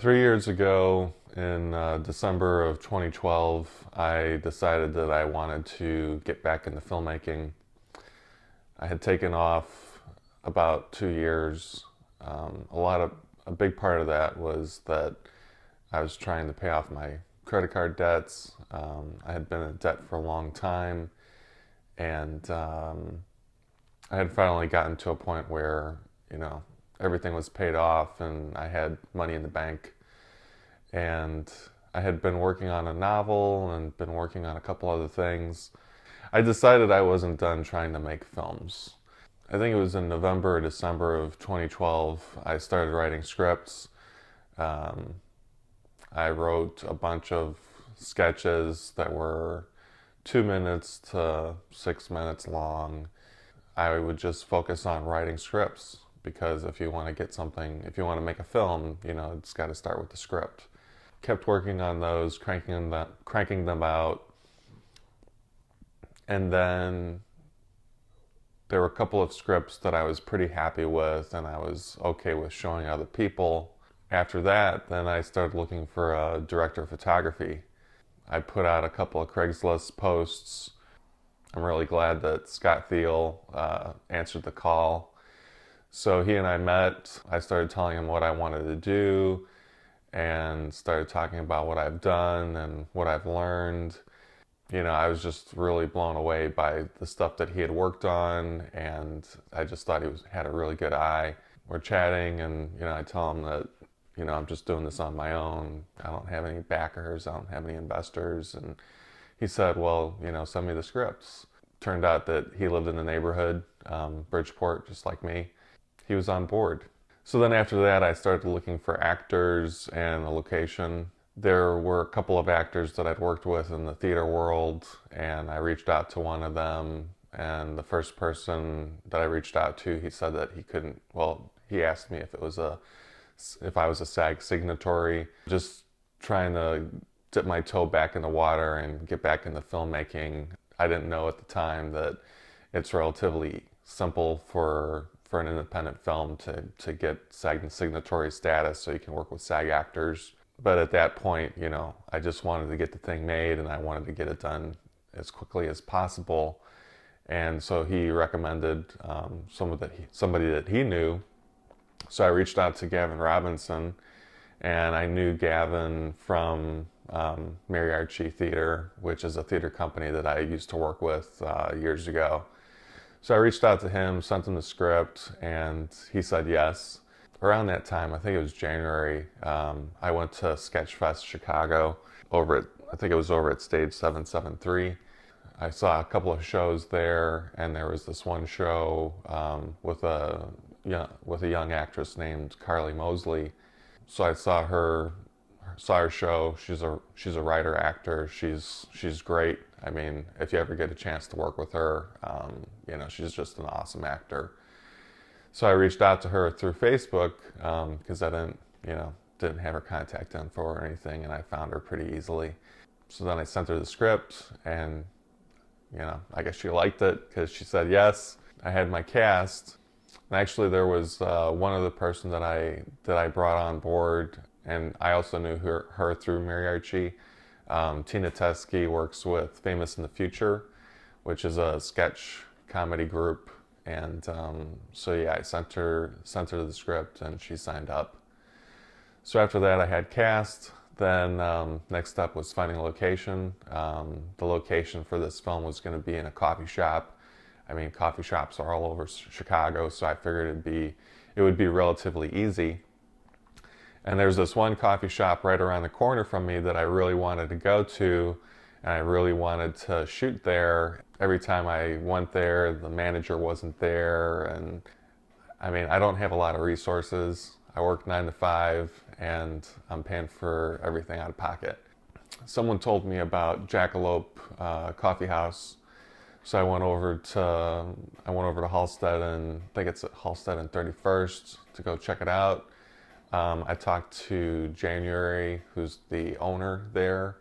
3 years ago, in December of 2012, I decided that I wanted to get back into filmmaking. I had taken off about 2 years. A big part of that was that I was trying to pay off my credit card debts. I had been in debt for a long time, and I had finally gotten to a point where, everything was paid off and I had money in the bank. And I had been working on a novel and been working on a couple other things. I decided I wasn't done trying to make films. I think it was in November or December of 2012, I started writing scripts. Um, I wrote a bunch of sketches that were 2 minutes to 6 minutes long. I would just focus on writing scripts because if you want to get something, if you want to make a film, it's got to start with the script. Kept working on those, cranking them out, and then there were a couple of scripts that I was pretty happy with and I was okay with showing other people. After that, then I started looking for a director of photography. I put out a couple of Craigslist posts. I'm really glad that Scott Thiel answered the call. So he and I met. I started telling him what I wanted to do and started talking about what I've done and what I've learned. I was just really blown away by the stuff that he had worked on, and I just thought had a really good eye. We're chatting, and I tell him that I'm just doing this on my own. I don't have any backers. I don't have any investors. And he said, well, send me the scripts. Turned out that he lived in the neighborhood, Bridgeport, just like me. He was on board. So then after that, I started looking for actors and a location. There were a couple of actors that I'd worked with in the theater world, and I reached out to one of them. And the first person that I reached out to, he said that he couldn't, well, he asked me if I was a SAG signatory. Just trying to dip my toe back in the water and get back into filmmaking. I didn't know at the time that it's relatively simple for an independent film to get SAG signatory status so you can work with SAG actors. But at that point, I just wanted to get the thing made and I wanted to get it done as quickly as possible. And so he recommended somebody that he knew. So I reached out to Gavin Robinson, and I knew Gavin from Mariachi Theater, which is a theater company that I used to work with years ago. So I reached out to him, sent him the script, and he said yes. Around that time, I think it was January, I went to Sketchfest Chicago I think it was over at Stage 773. I saw a couple of shows there, and there was this one show with a young actress named Carly Mosley. So I saw her show. She's a writer actor. She's great. I mean, if you ever get a chance to work with her, she's just an awesome actor. So I reached out to her through Facebook because I didn't have her contact info or anything, and I found her pretty easily. So then I sent her the script, and I guess she liked it because she said yes. I had my cast. And actually, there was one other person that I brought on board, and I also knew her through Mariachi. Tina Teskey works with Famous in the Future, which is a sketch comedy group. And so yeah, I sent her the script, and she signed up. So after that, I had cast. Then next step was finding a location. The location for this film was going to be in a coffee shop. I mean, coffee shops are all over Chicago, so I figured it would be relatively easy. And there's this one coffee shop right around the corner from me that I really wanted to go to, and I really wanted to shoot there. Every time I went there, the manager wasn't there, and I mean, I don't have a lot of resources. I work 9 to 5, and I'm paying for everything out of pocket. Someone told me about Jackalope Coffee House. So I went over to Halstead, and I think it's at Halstead and 31st to go check it out. I talked to January, who's the owner there,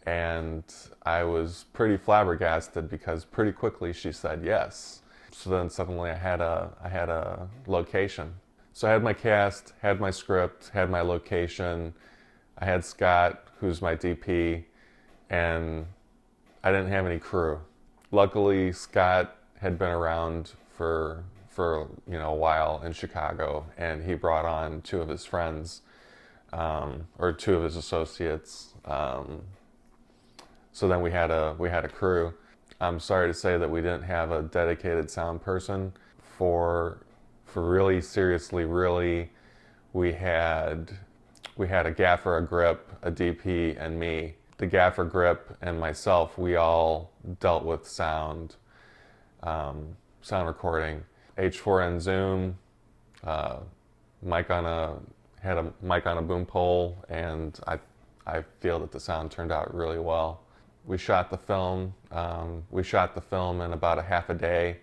and I was pretty flabbergasted because pretty quickly she said yes. So then suddenly I had a location. So I had my cast, had my script, had my location. I had Scott, who's my DP, and I didn't have any crew. Luckily, Scott had been around for a while in Chicago, and he brought on two of his friends, or two of his associates. So then we had a crew. I'm sorry to say that we didn't have a dedicated sound person for really seriously really. We had a gaffer, a grip, a DP, and me. The gaffer, grip, and myself, we all dealt with sound recording. H4n Zoom, uh, had a mic on a boom pole, and I feel that the sound turned out really well. We shot the film. We shot the film in about a half a day.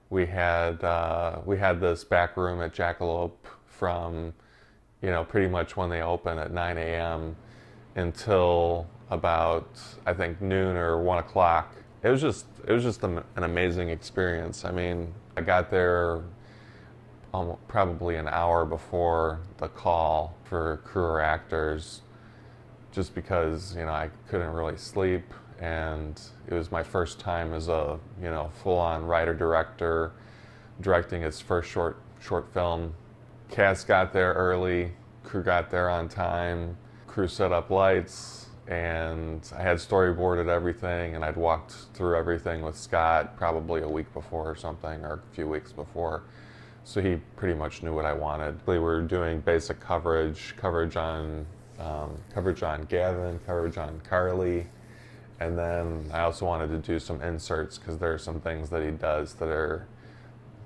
We had this back room at Jackalope from pretty much when they open at 9 a.m. until about, I think, noon or 1 o'clock. It was just an amazing experience. I mean, I got there probably an hour before the call for crew or actors, just because I couldn't really sleep, and it was my first time as a full-on writer-director directing his first short film. Cast got there early, crew got there on time, crew set up lights, and I had storyboarded everything, and I'd walked through everything with Scott probably a week before or something, or a few weeks before. So he pretty much knew what I wanted. We were doing basic coverage on Gavin, coverage on Carly, and then I also wanted to do some inserts because there are some things that he does there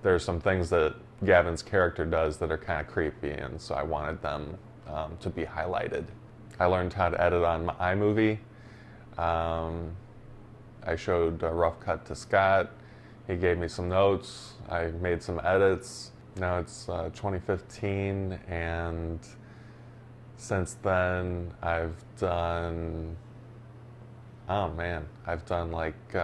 are some things that Gavin's character does that are kind of creepy, and so I wanted them to be highlighted. I learned how to edit on iMovie. I showed a rough cut to Scott. He gave me some notes. I made some edits. Now it's 2015, and since then I've done like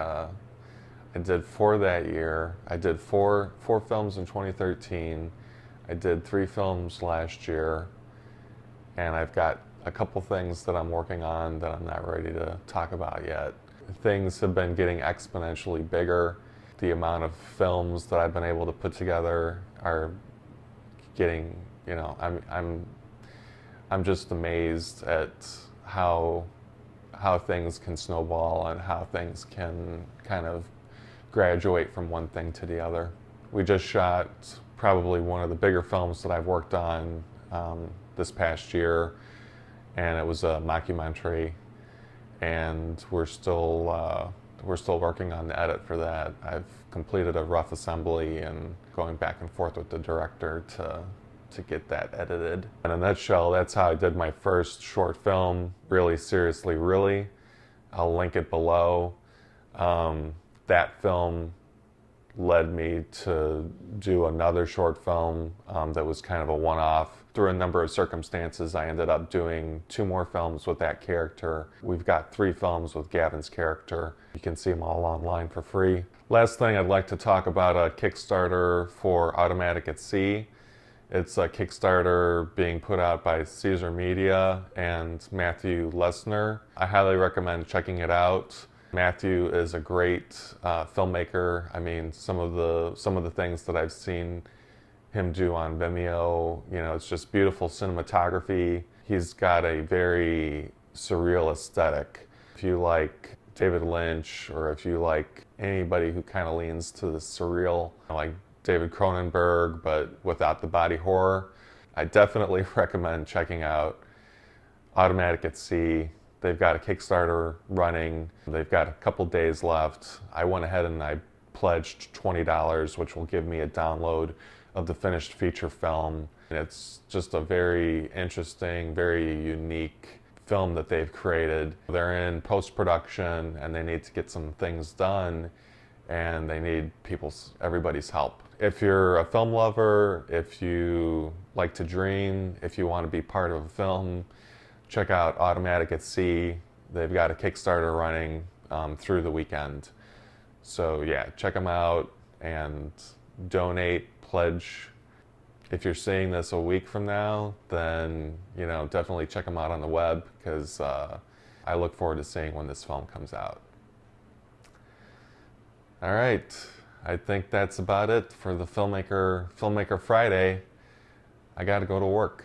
I did 4 that year. I did four films in 2013. I did 3 films last year, and I've got a couple things that I'm working on that I'm not ready to talk about yet. Things have been getting exponentially bigger. The amount of films that I've been able to put together are getting, I'm just amazed at how things can snowball and how things can kind of graduate from one thing to the other. We just shot probably one of the bigger films that I've worked on this past year, and it was a mockumentary, and we're still working on the edit for that. I've completed a rough assembly and going back and forth with the director to get that edited. In a nutshell, that's how I did my first short film, Really Seriously Really. I'll link it below. That film led me to do another short film that was kind of a one-off. Through a number of circumstances, I ended up doing 2 more films with that character. We've got 3 films with Gavin's character. You can see them all online for free. Last thing, I'd like to talk about a Kickstarter for Automatic at Sea. It's a Kickstarter being put out by Caesar Media and Matthew Lesner. I highly recommend checking it out. Matthew is a great filmmaker. I mean, some of the things that I've seen him do on Vimeo, it's just beautiful cinematography. He's got a very surreal aesthetic. If you like David Lynch, or if you like anybody who kind of leans to the surreal, like David Cronenberg, but without the body horror, I definitely recommend checking out Automatic at Sea. They've got a Kickstarter running. They've got a couple days left. I went ahead and I pledged $20, which will give me a download of the finished feature film. And it's just a very interesting, very unique film that they've created. They're in post-production and they need to get some things done, and they need everybody's help. If you're a film lover, if you like to dream, if you want to be part of a film, check out Automatic at Sea. They've got a Kickstarter running through the weekend. So yeah, check them out and donate, pledge. If you're seeing this a week from now, then, you know, definitely check them out on the web, because I look forward to seeing when this film comes out. All right, I think that's about it for the Filmmaker Friday. I got to go to work.